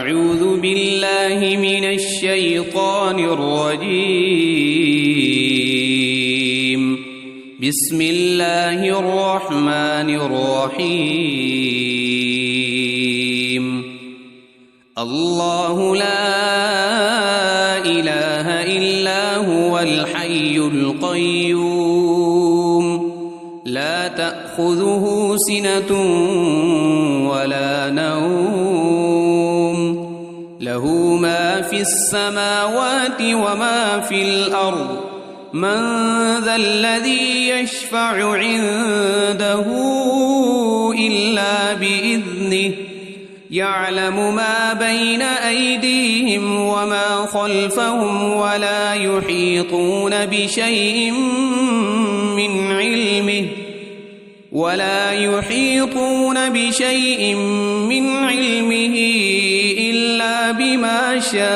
أعوذ بالله من الشيطان الرجيم. بسم الله الرحمن الرحيم. الله لا إله إلا هو الحي القيوم لا تأخذه سنة ولا نوم له ما في السماوات وما في الأرض من ذا الذي يشفع عنده إلا بإذنه يعلم ما بين أيديهم وما خلفهم ولا يحيطون بشيء من علمه إلا بما شاء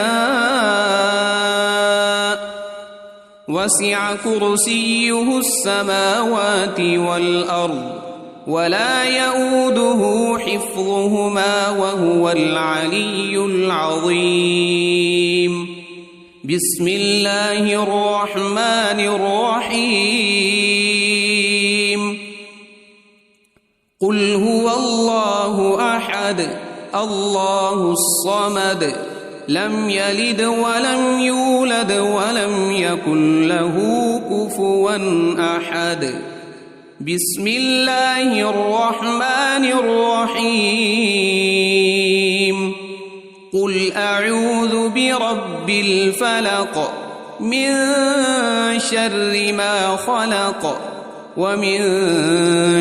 وسع كرسيه السماوات والأرض ولا يؤوده حفظهما وهو العلي العظيم. بسم الله الرحمن الرحيم. قل هو الله أحد الله الصمد لم يلد ولم يولد ولم يكن له كفوا أحد. بسم الله الرحمن الرحيم. قل أعوذ برب الفلق من شر ما خلق ومن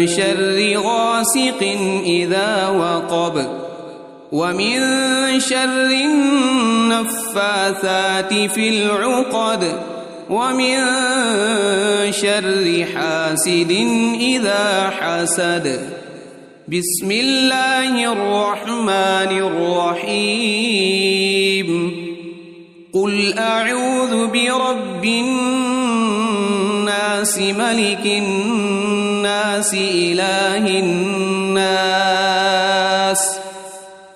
شر غاسق إذا وقب ومن شر النفاثات في العقد ومن شر حاسد إذا حسد. بسم الله الرحمن الرحيم. قل أعوذ برب الناس ملك الناس إله الناس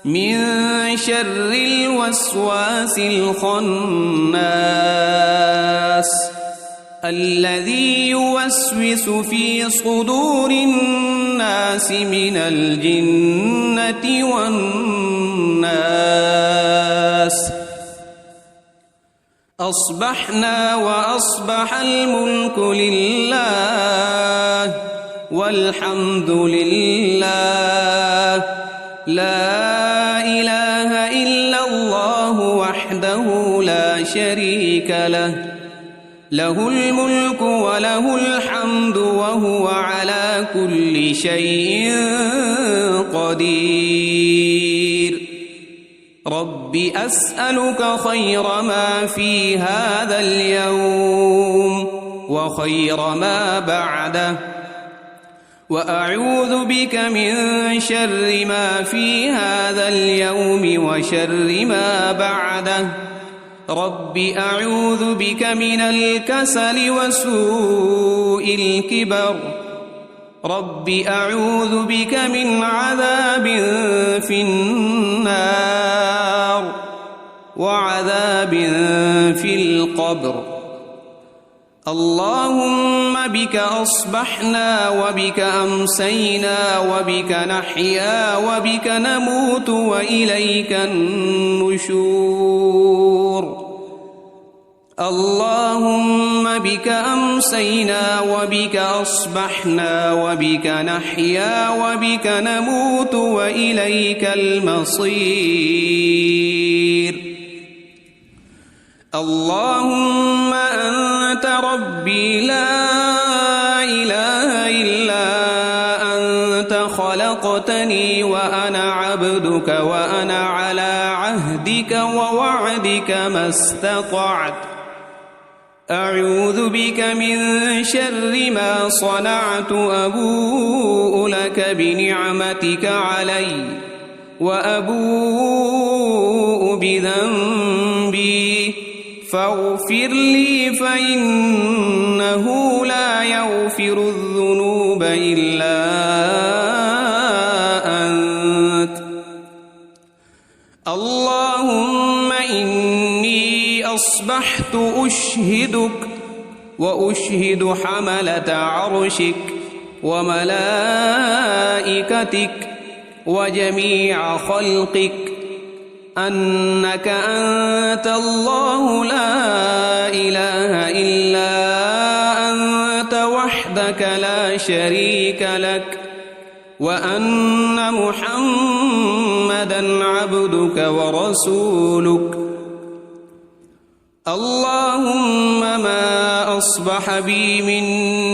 من شر الوسواس الخناس الذي يوسوس في صدور الناس من الجنة والناس. أصبحنا وأصبح الملك لله والحمد لله لا إله إلا الله وحده لا شريك له له الملك وله الحمد وهو على كل شيء قدير. رب أسألك خير ما في هذا اليوم وخير ما بعده وأعوذ بك من شر ما في هذا اليوم وشر ما بعده. رب أعوذ بك من الكسل وسوء الكبر. رب أعوذ بك من عذاب في النار وعذاب في القبر. اللهم بك أصبحنا وبك أمسينا وبك نحيا وبك نموت وإليك النشور. اللهم بك أمسينا وبك أصبحنا وبك نحيا وبك نموت وإليك المصير. اللهم أنت ربي لا إله إلا أنت خلقتني وأنا عبدك وأنا على عهدك ووعدك ما استطعت. أعوذ بك من شر ما صنعت أبوء لك بنعمتك علي وأبوء بذنبي فاغفر لي فإنه لا يغفر الذنوب إلا أنت. اللهم إني أصبحت أشهدك وأشهد حملة عرشك وملائكتك وجميع خلقك أنك أنت الله لا إله إلا أنت وحدك لا شريك لك وأن محمدًا عبدك ورسولك. اللهم ما أصبح بي من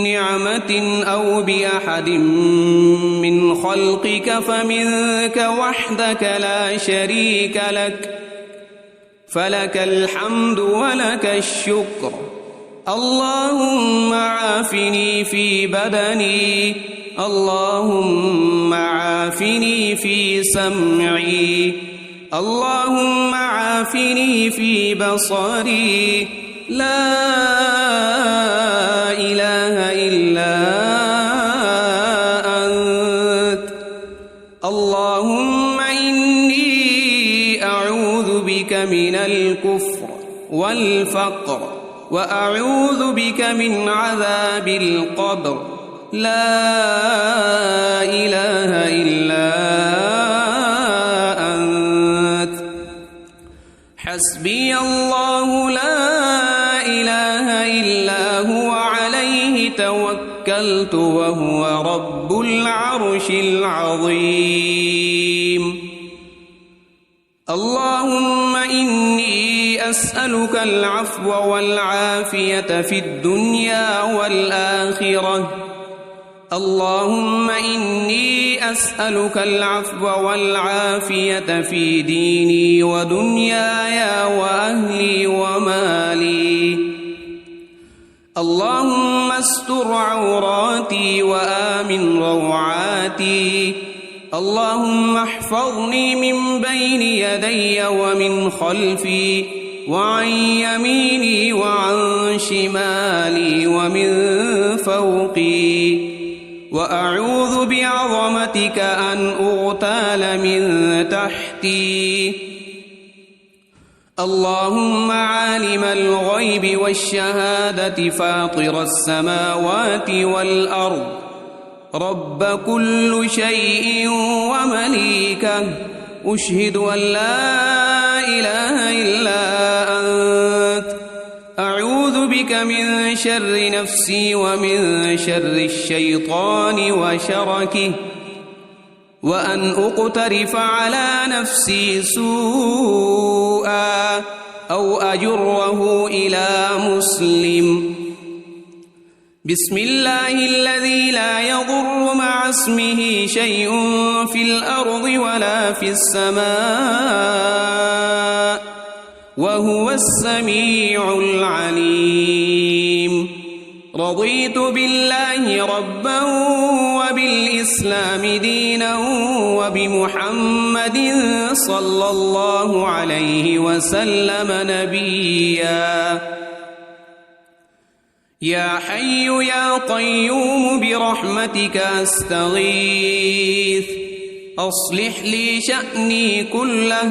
نعمة أو بأحد من خلقك فمنك وحدك لا شريك لك فلك الحمد ولك الشكر. اللهم عافني في بدني اللهم عافني في سمعي اللهم عافني في بصري لا إله إلا أنت. اللهم إني أعوذ بك من الكفر والفقر وأعوذ بك من عذاب القبر لا إله إلا أنت. حسبي الله لا إله إلا هو عليه توكلت وهو رب العرش العظيم. اللهم إني أسألك العفو والعافية في الدنيا والآخرة. اللهم إني أسألك العفو والعافية في ديني ودنياي وأهلي ومالي. اللهم استر عوراتي وآمن روعاتي. اللهم احفظني من بين يدي ومن خلفي وعن يميني وعن شمالي ومن فوقي وأعوذ بعظمتك أن أغتال من تحتي. اللهم عالم الغيب والشهادة فاطر السماوات والأرض رب كل شيء ومليكه أشهد أن لا إله إلا أنت. أعوذ بك من شر نفسي ومن شر الشيطان وشركه وأن أقترف على نفسي سوءا أو أجره إلى مسلم. بسم الله الذي لا يضر مع اسمه شيء في الأرض ولا في السماء وهو السميع العليم. رضيت بالله ربا وبالإسلام دينا وبمحمد صلى الله عليه وسلم نبيا. يا حي يا قيوم برحمتك أستغيث أصلح لي شأني كله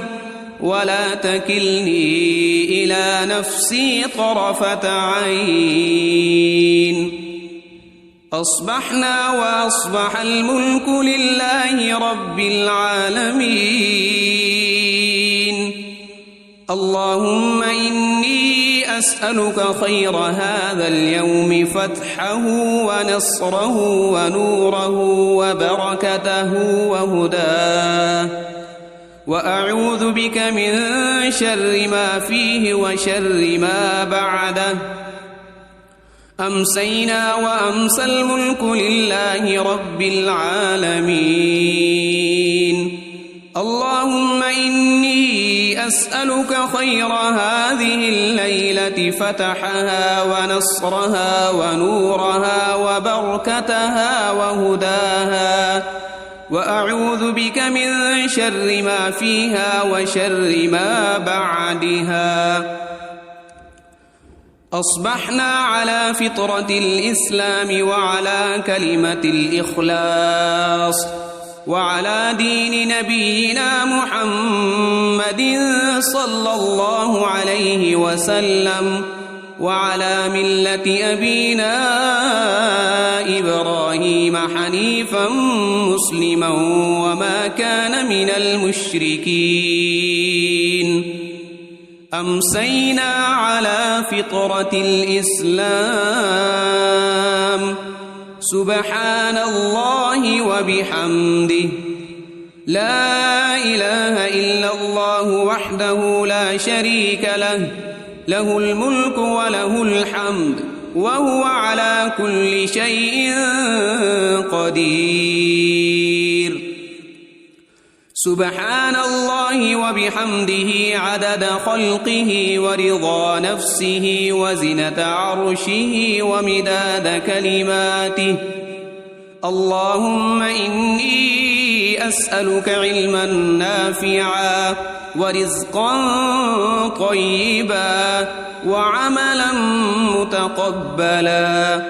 ولا تكلني إلى نفسي طرفة عين. أصبحنا وأصبح الملك لله رب العالمين. اللهم إني أسألك خير هذا اليوم فتحه ونصره ونوره وبركته وهداه وأعوذ بك من شر ما فيه وشر ما بعده. أمسينا وأمسى الملك لله رب العالمين. اللهم إني أسألك خير هذه الليلة فتحها ونصرها ونورها وبركتها وهداها وأعوذ بك من شر ما فيها وشر ما بعدها. أصبحنا على فطرة الإسلام وعلى كلمة الإخلاص وعلى دين نبينا محمد صلى الله عليه وسلم وعلى ملة أبينا إبراهيم حنيفا مسلما وما كان من المشركين أمسينا على فطرة الإسلام سبحان الله وبحمده لا إله إلا الله وحده لا شريك له له الملك وله الحمد وهو على كل شيء قدير سبحان الله وبحمده عدد خلقه ورضا نفسه وزنة عرشه ومداد كلماته اللهم إني أسألك علما نافعا ورزقا طيبا وعملا متقبلا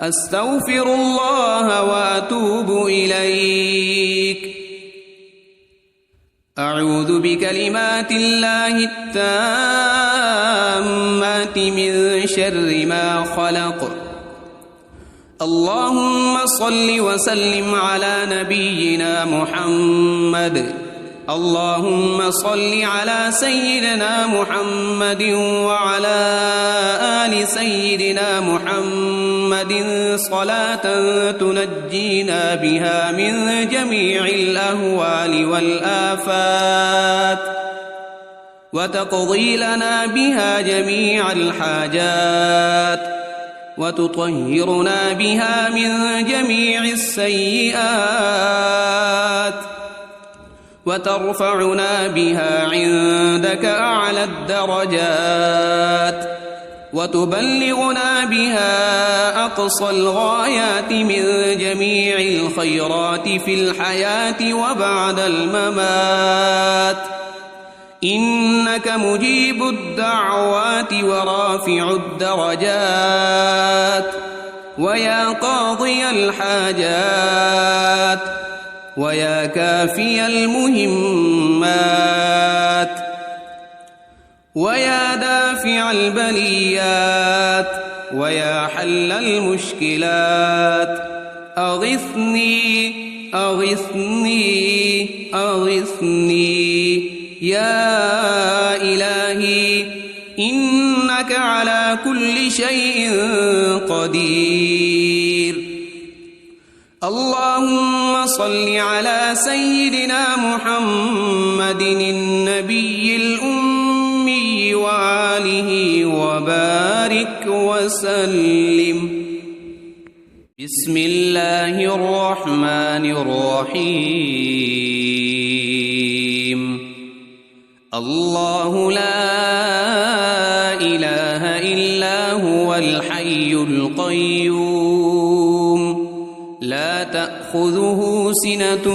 أستغفر الله وأتوب إليك أعوذ بكلمات الله التامات من شر ما خلق اللهم صل وسلم على نبينا محمد اللهم صل على سيدنا محمد وعلى آل سيدنا محمد صلاة تنجينا بها من جميع الأهوال والآفات وتقضي لنا بها جميع الحاجات وتطهرنا بها من جميع السيئات وترفعنا بها عندك أعلى الدرجات وتبلغنا بها أقصى الغايات من جميع الخيرات في الحياة وبعد الممات إنك مجيب الدعوات ورافع الدرجات ويا قاضي الحاجات ويا كافي المهمات ويا دافع البليات ويا حل المشكلات أغثني أغثني أغثني يا إلهي إنك على كل شيء قدير اللهم صل على سيدنا محمد النبي الأمي وآله وبارك وسلم بسم الله الرحمن الرحيم الله لا إله إلا هو الحي القيوم لا تأخذه سنة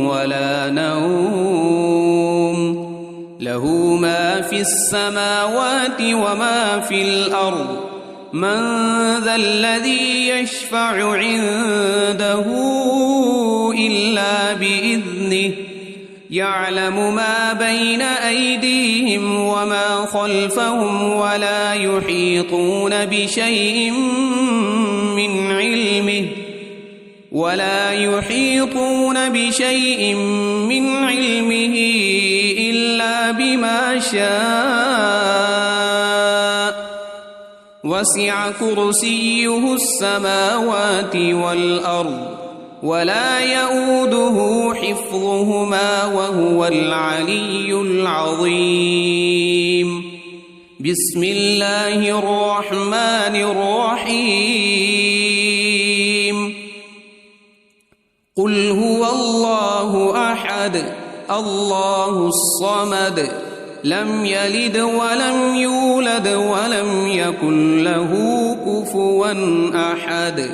ولا نوم له ما في السماوات وما في الأرض من ذا الذي يشفع عنده إلا بإذنه يعلم ما بين أيديهم وما خلفهم ولا يحيطون بشيء من علمه إلا بما شاء وسع كرسيه السماوات والأرض ولا يؤوده حفظهما وهو العلي العظيم بسم الله الرحمن الرحيم قل هو الله أحد الله الصمد لم يلد ولم يولد ولم يكن له كفوا أحد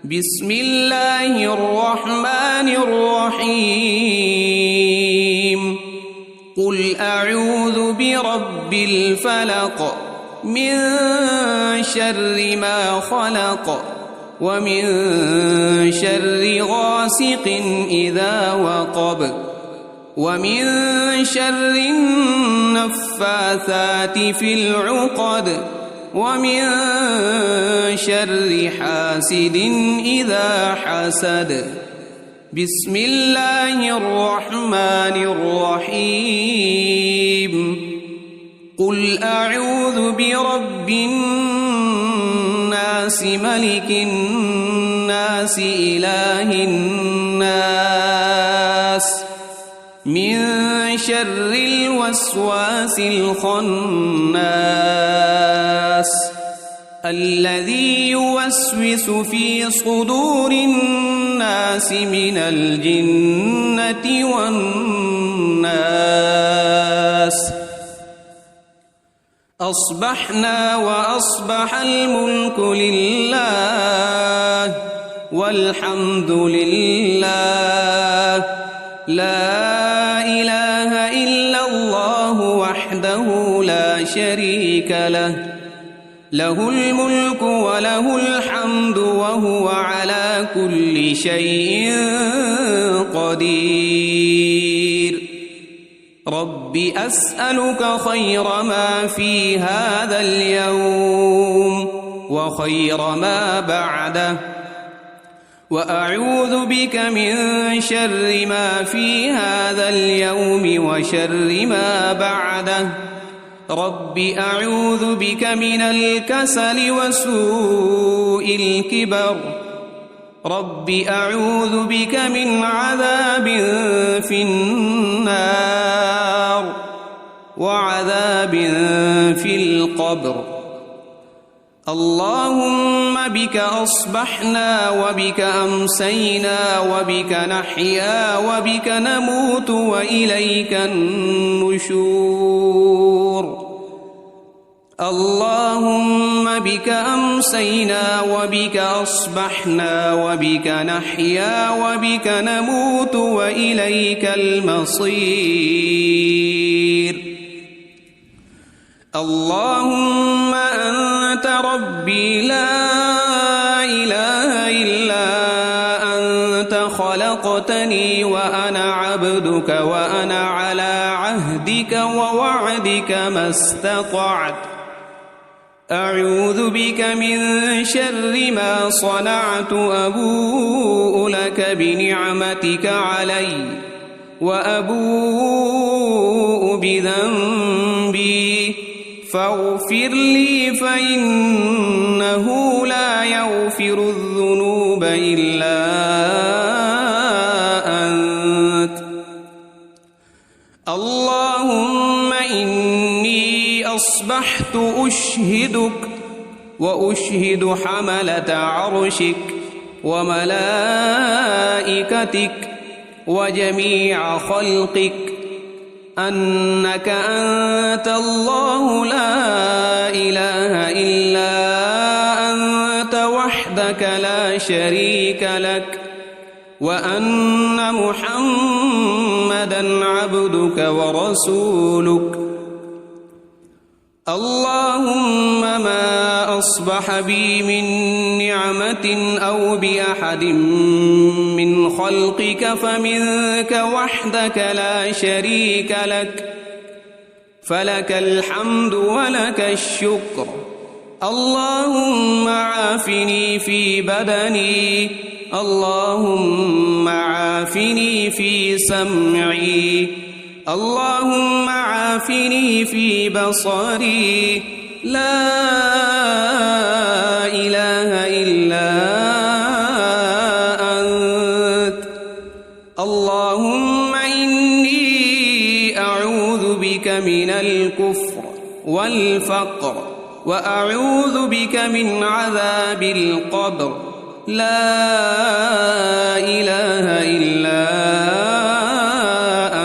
بسم الله الرحمن الرحيم قل أعوذ برب الفلق من شر ما خلق ومن شر غاسق إذا وقب ومن شر النفاثات في العقد ومن شر حاسد إذا حسد. بسم الله الرحمن الرحيم. قل أعوذ برب الناس ملك الناس إله الناس من شر الوسواس الخناس الذي يوسوس في صدور الناس من الجنة والناس. أصبحنا وأصبح الملك لله والحمد لله لا إله إلا الله وحده لا شريك له له الملك وله الحمد وهو على كل شيء قدير. رب أسألك خير ما في هذا اليوم وخير ما بعده وأعوذ بك من شر ما في هذا اليوم وشر ما بعده. رب أعوذ بك من الكسل وسوء الكبر. رب أعوذ بك من عذاب في النار وعذاب في القبر. اللهم بك أصبحنا وبك أمسينا وبك نحيا وبك نموت وإليك النشور. اللهم بك أمسينا وبك أصبحنا وبك نحيا وبك نموت وإليك المصير. اللهم أنت ربي لا إله إلا أنت خلقتني وأنا عبدك وأنا على عهدك ووعدك ما استطعت. أعوذ بك من شر ما صنعت. أبوء لك بنعمتك علي وأبوء بذنبي فاغفر لي فإنه لا يغفر الذنوب إلا أنت. اللهم إني أصبحت أشهدك وأشهد حملة عرشك وملائكتك وجميع خلقك أنك أنت الله لا إله إلا أنت وحدك لا شريك لك وأن محمدًا عبدك ورسولك. اللهم ما أصبح بي من نعمة أو بأحد من خلقك فمنك وحدك لا شريك لك فلك الحمد ولك الشكر. اللهم عافني في بدني. اللهم عافني في سمعي. اللهم عافني في بصري. لا إله إلا أنت. اللهم إني أعوذ بك من الكفر والفقر وأعوذ بك من عذاب القبر. لا إله إلا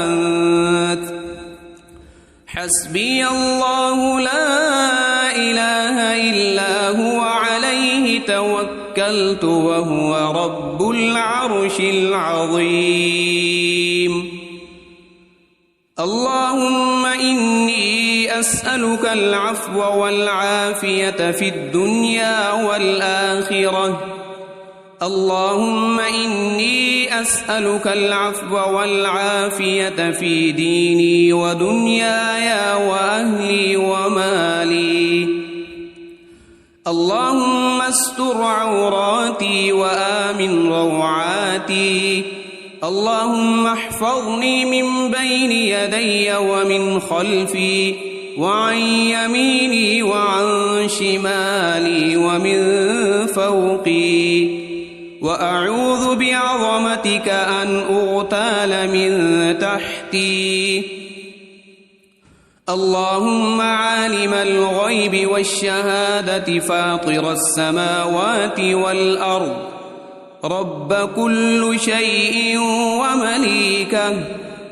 أنت. حسبي الله لا إله إلا هو عليه توكلت وهو رب العرش العظيم. اللهم إني أسألك العفو والعافية في الدنيا والآخرة اللهم إني أسألك العفو والعافية في ديني ودنياي وأهلي ومالي. اللهم استر عوراتي وآمن روعاتي. اللهم احفظني من بين يدي ومن خلفي وعن يميني وعن شمالي ومن فوقي، وأعوذ بعظمتك أن أغتال من تحتي. اللهم عالم الغيب والشهادة فاطر السماوات والأرض، رب كل شيء ومليكه،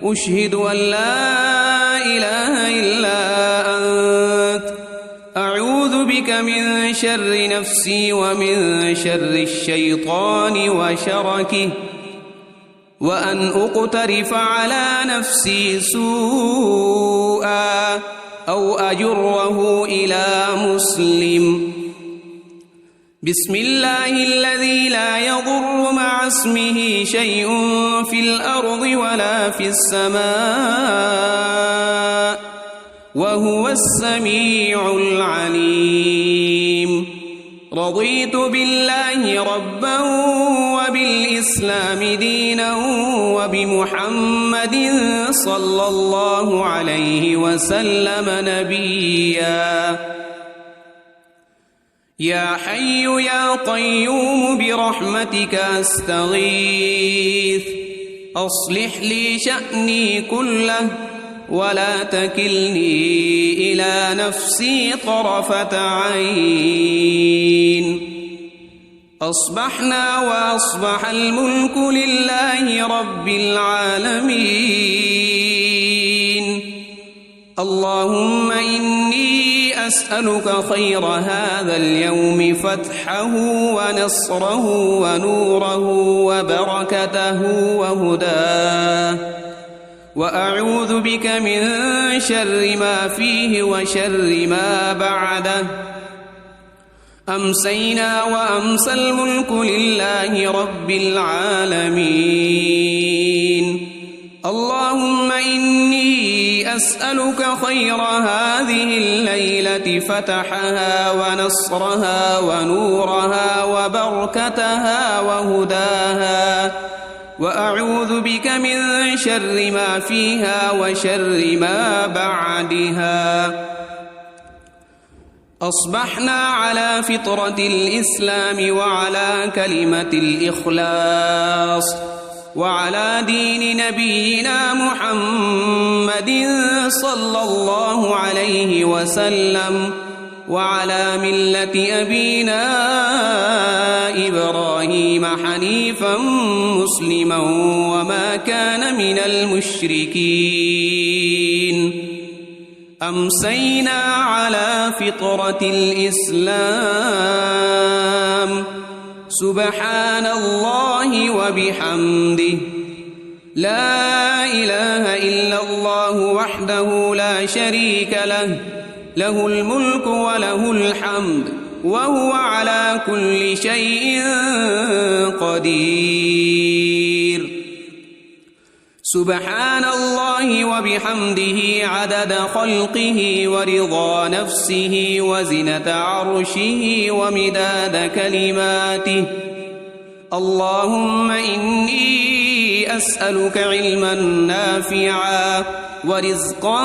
أشهد أن لا إله إلا أنت، أعوذ بك من شر نفسي ومن شر الشيطان وشركه، وأن أقترف على نفسي سوءا أو أجره إلى مسلم. بسم الله الذي لا يضر مع اسمه شيء في الأرض ولا في السماء، وهو السميع العليم. رضيت بالله ربا وبالإسلام دينا وبمحمد صلى الله عليه وسلم نبيا. يا حي يا قيوم برحمتك أستغيث، أصلح لي شأني كله ولا تكلني إلى نفسي طرفة عين. أصبحنا وأصبح الملك لله رب العالمين. اللهم إني أسألك خير هذا اليوم، فتحه ونصره ونوره وبركته وهداه، وأعوذ بك من شر ما فيه وشر ما بعده. أمسينا وأمسى الملك لله رب العالمين. اللهم إني أسألك خير هذه الليلة، فتحها ونصرها ونورها وبركتها وهداها، وأعوذ بك من شر ما فيها وشر ما بعدها. أصبحنا على فطرة الإسلام وعلى كلمة الإخلاص وعلى دين نبينا محمد صلى الله عليه وسلم، وعلى ملة أبينا إبراهيم حنيفا مسلما وما كان من المشركين. أمسينا على فطرة الإسلام. سبحان الله وبحمده، لا إله إلا الله وحده لا شريك له، له الملك وله الحمد وهو على كل شيء قدير. سبحان الله وبحمده عدد خلقه ورضا نفسه وزنة عرشه ومداد كلماته. اللهم إني أسألك علما نافعا ورزقا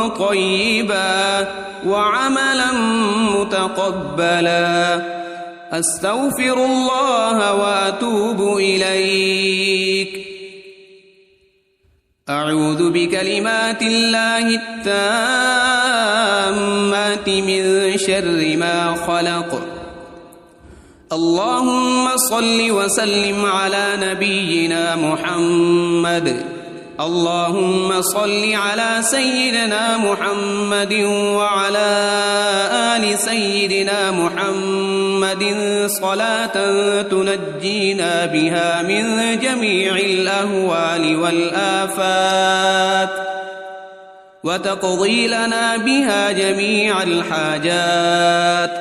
طيبا وعملا متقبلا. أستغفر الله وأتوب إليك. أعوذ بكلمات الله التامات من شر ما خلق. اللهم صل وسلم على نبينا محمد. اللهم صل على سيدنا محمد وعلى آل سيدنا محمد صلاة تنجينا بها من جميع الأهوال والآفات، وتقضي لنا بها جميع الحاجات،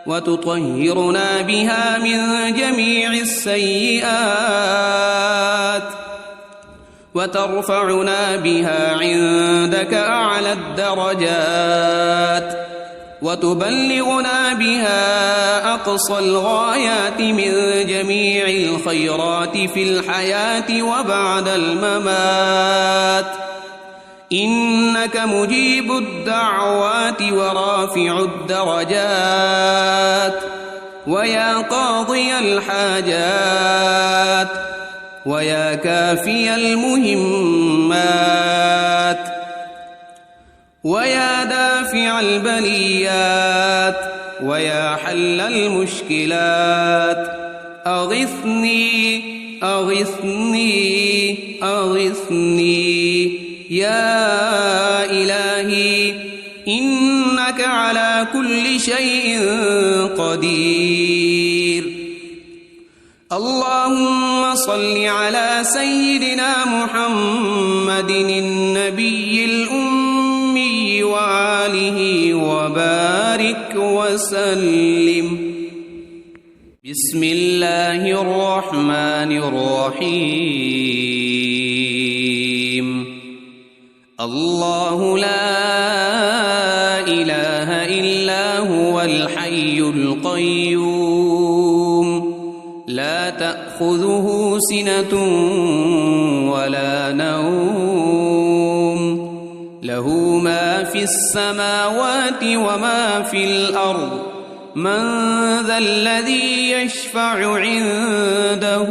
وتطهرنا بها من جميع السيئات وترفعنا بها عندك أعلى الدرجات وتبلغنا بها أقصى الغايات من جميع الخيرات في الحياة وبعد الممات إنك مجيب الدعوات ورافع الدرجات ويا قاضي الحاجات ويا كافي المهمات ويا دافع البليات ويا حل المشكلات أغثني أغثني أغثني يا إلهي إنك على كل شيء قدير. اللهم صل على سيدنا محمد النبي الأمي وآله وبارك وسلم. بسم الله الرحمن الرحيم. الله لا إله إلا هو الحي القيوم لا تأخذه سنة ولا نوم له ما في السماوات وما في الأرض من ذا الذي يشفع عنده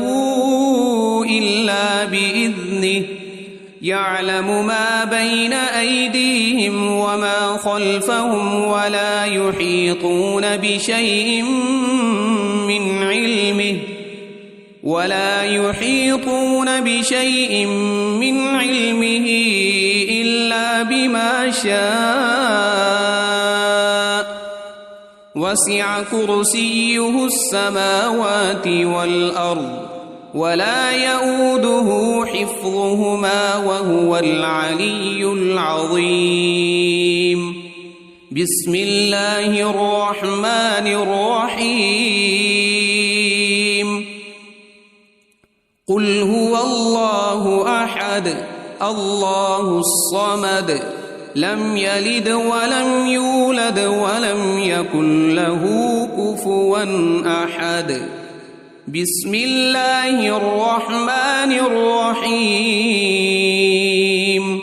إلا بإذنه يعلم ما بين أيديهم وما خلفهم ولا يحيطون بشيء من علمه إلا بما شاء وسع كرسيه السماوات والأرض ولا يؤوده حفظهما وهو العلي العظيم. بسم الله الرحمن الرحيم. قل هو الله أحد الله الصمد لم يلد ولم يولد ولم يكن له كفوا أحد. بسم الله الرحمن الرحيم.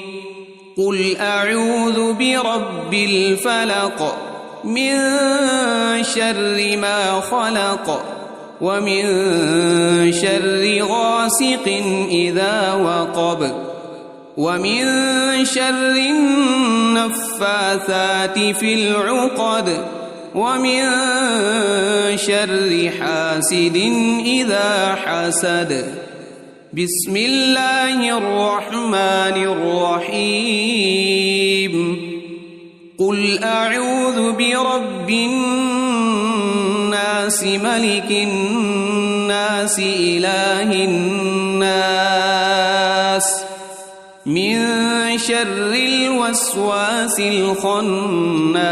قل أعوذ برب الفلق من شر ما خلق ومن شر غاسق إذا وقب ومن شر النفاثات في العقد ومن شر حاسد إذا حسد. بسم الله الرحمن الرحيم. قل أعوذ برب الناس ملك الناس إله الناس من شر الوسواس الخناس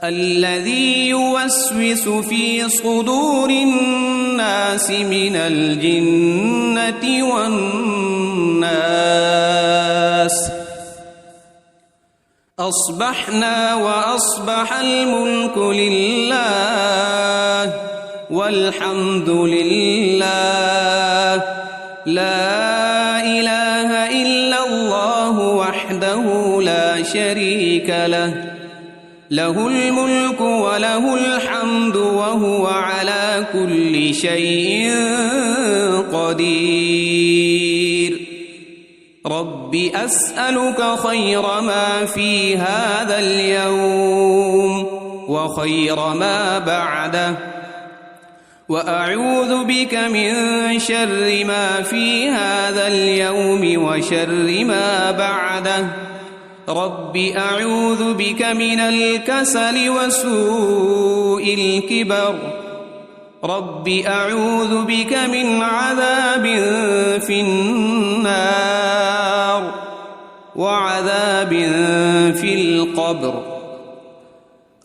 الذي يوسوس في صدور الناس من الجنة والناس. أصبحنا وأصبح الملك لله والحمد لله لا إله إلا الله وحده لا شريك له له الملك وله الحمد وهو على كل شيء قدير. رب أسألك خير ما في هذا اليوم وخير ما بعده وأعوذ بك من شر ما في هذا اليوم وشر ما بعده. رب أعوذ بك من الكسل وسوء الكبر. رب أعوذ بك من عذاب في النار وعذاب في القبر.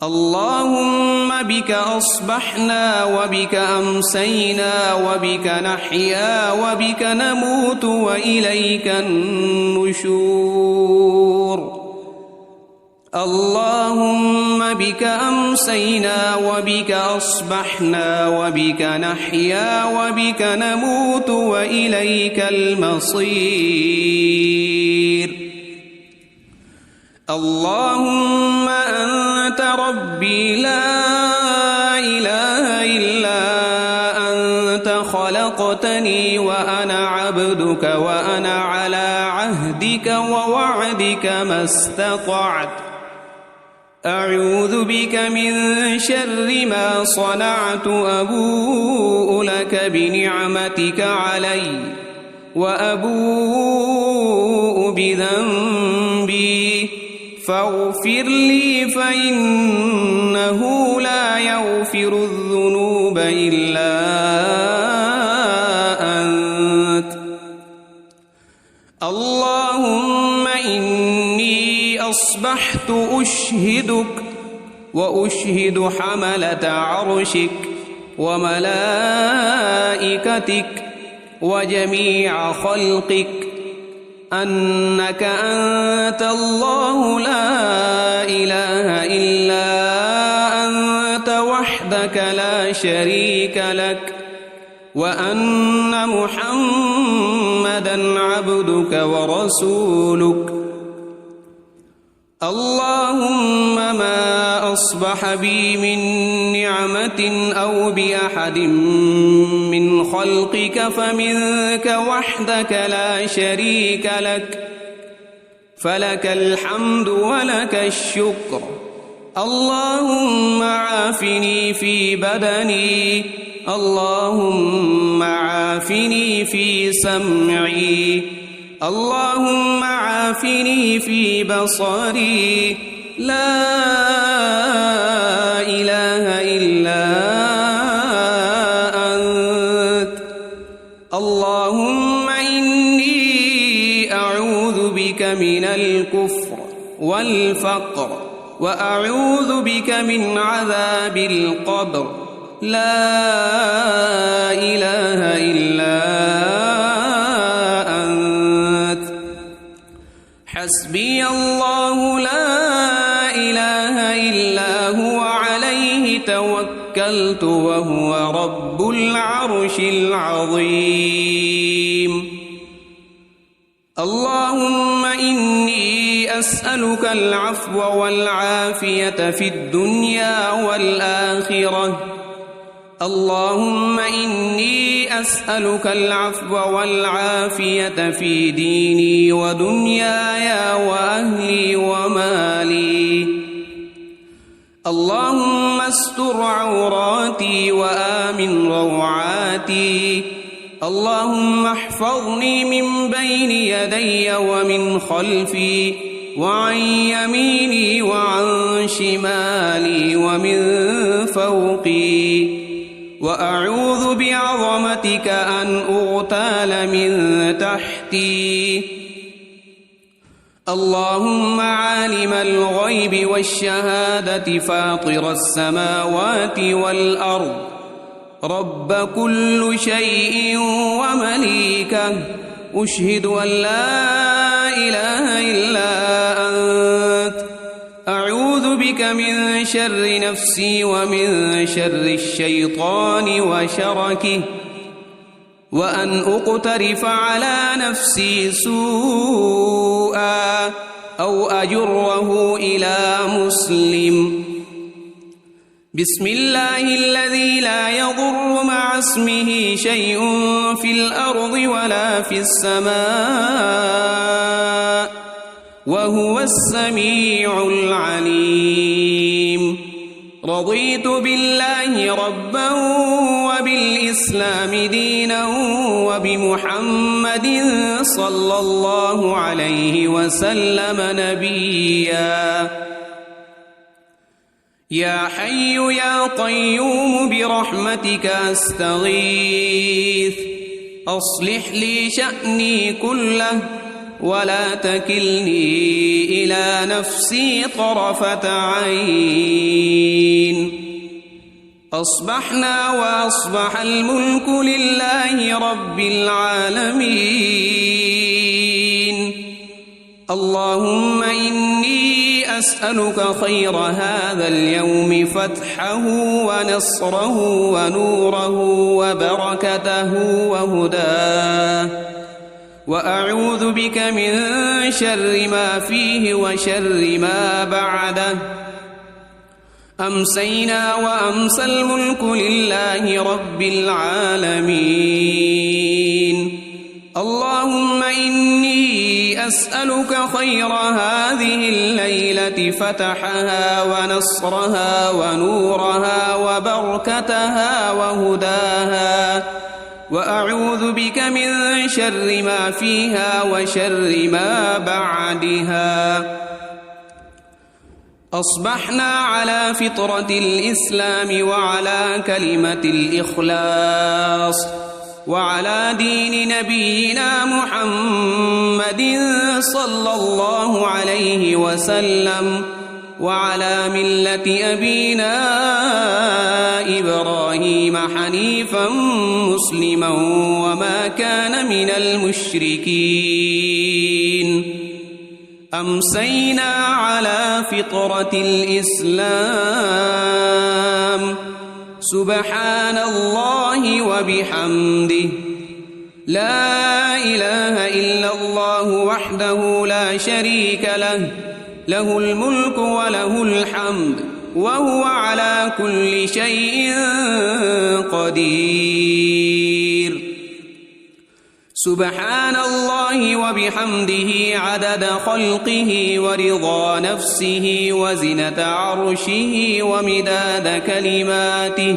اللهم بك أصبحنا وبك أمسينا وبك نحيا وبك نموت وإليك النشور. اللهم بك أمسينا وبك أصبحنا وبك نحيا وبك نموت وإليك المصير. اللهم أنت ربي لا إله إلا أنت خلقتني وأنا عبدك وأنا على عهدك ووعدك ما استطعت. أعوذ بك من شر ما صنعت. أبوء لك بنعمتك علي وأبوء بذنبي فاغفر لي فإنه لا يغفر الذنوب إلا أنت. اللهم إني أصبحت أشهدك وأشهد حملة عرشك وملائكتك وجميع خلقك أنك أنت الله لا إله إلا أنت وحدك لا شريك لك وأن محمدًا عبدك ورسولك. اللهم ما أصبح بي من نعمة أو بأحد من خلقك فمنك وحدك لا شريك لك فلك الحمد ولك الشكر. اللهم عافني في بدني. اللهم عافني في سمعي. اللهم عافني في بصري. لا إله إلا أنت. اللهم إني أعوذ بك من الكفر والفقر وأعوذ بك من عذاب القبر. لا إله إلا أنت. حسبي الله لا إله إلا هو عليه توكلت وهو رب العرش العظيم. اللهم إني أسألك العفو والعافية في الدنيا والآخرة. اللهم إني أسألك العفو والعافية في ديني ودنياي وأهلي ومالي. اللهم استر عوراتي وآمن روعاتي. اللهم احفظني من بين يدي ومن خلفي وعن يميني وعن شمالي ومن فوقي. وأعوذ بعظمتك أن أغتال من تحتي. اللهم عالم الغيب والشهادة فاطر السماوات والأرض رب كل شيء ومليكه أشهد أن لا إله إلا أنت. أعوذ بك من شر نفسي ومن شر الشيطان وشركه وأن أقترف على نفسي سوءا أو أجره إلى مسلم. بسم الله الذي لا يضر مع اسمه شيء في الأرض ولا في السماء وهو السميع العليم. رضيت بالله ربا وبالإسلام دينا وبمحمد صلى الله عليه وسلم نبيا. يا حي يا قيوم برحمتك أستغيث. أصلح لي شأني كله ولا تكلني إلى نفسي طرفة عين. أصبحنا وأصبح الملك لله رب العالمين. اللهم إني أسألك خير هذا اليوم فتحه ونصره ونوره وبركته وهداه، وأعوذ بك من شر ما فيه وشر ما بعده. أمسينا وأمسى الملك لله رب العالمين. اللهم إني أسألك خير هذه الليلة فتحها ونصرها ونورها وبركتها وهداها، وأعوذ بك من شر ما فيها وشر ما بعدها. أصبحنا على فطرة الإسلام وعلى كلمة الإخلاص وعلى دين نبينا محمد صلى الله عليه وسلم، وعلى ملة أبينا إبراهيم حنيفا مسلما وما كان من المشركين. أمسينا على فطرة الإسلام. سبحان الله وبحمده، لا إله إلا الله وحده لا شريك له، له الملك وله الحمد وهو على كل شيء قدير. سبحان الله وبحمده عدد خلقه ورضا نفسه وزنة عرشه ومداد كلماته.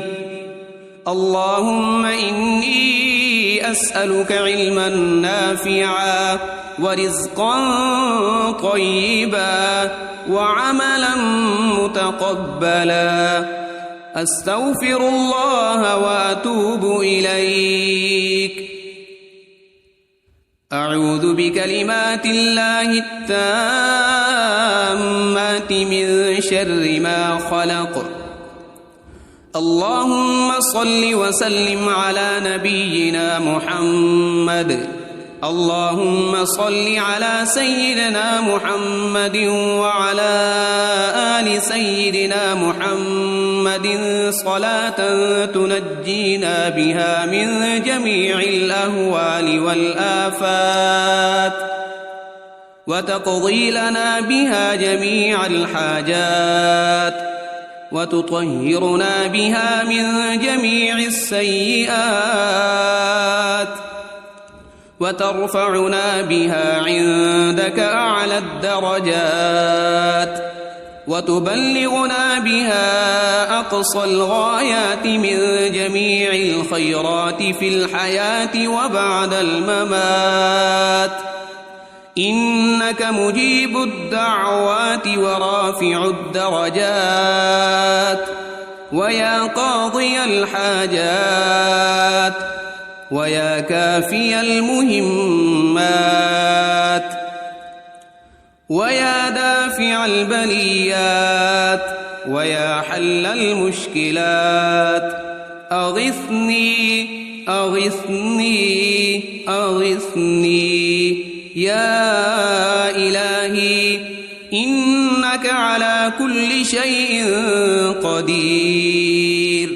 اللهم إني أسألك علما نافعا ورزقا طيبا وعملا متقبلا. أستغفر الله وأتوب إليك. أعوذ بكلمات الله التامات من شر ما خلق. اللهم صل وسلم على نبينا محمد. اللهم صل على سيدنا محمد وعلى آل سيدنا محمد صلاة تنجينا بها من جميع الأهوال والآفات، وتقضي لنا بها جميع الحاجات، وتطهرنا بها من جميع السيئات، وترفعنا بها عندك أعلى الدرجات، وتبلغنا بها أقصى الغايات من جميع الخيرات في الحياة وبعد الممات. إنك مجيب الدعوات ورافع الدرجات، ويا قاضي الحاجات، ويا كافي المهمات، ويا دافع البليات، ويا حل المشكلات. أغثني أغثني أغثني يا إلهي، إنك على كل شيء قدير.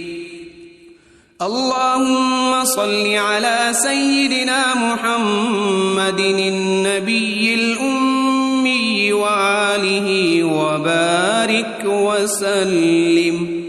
اللهم صل على سيدنا محمد النبي الأمي وآله وبارك وسلم.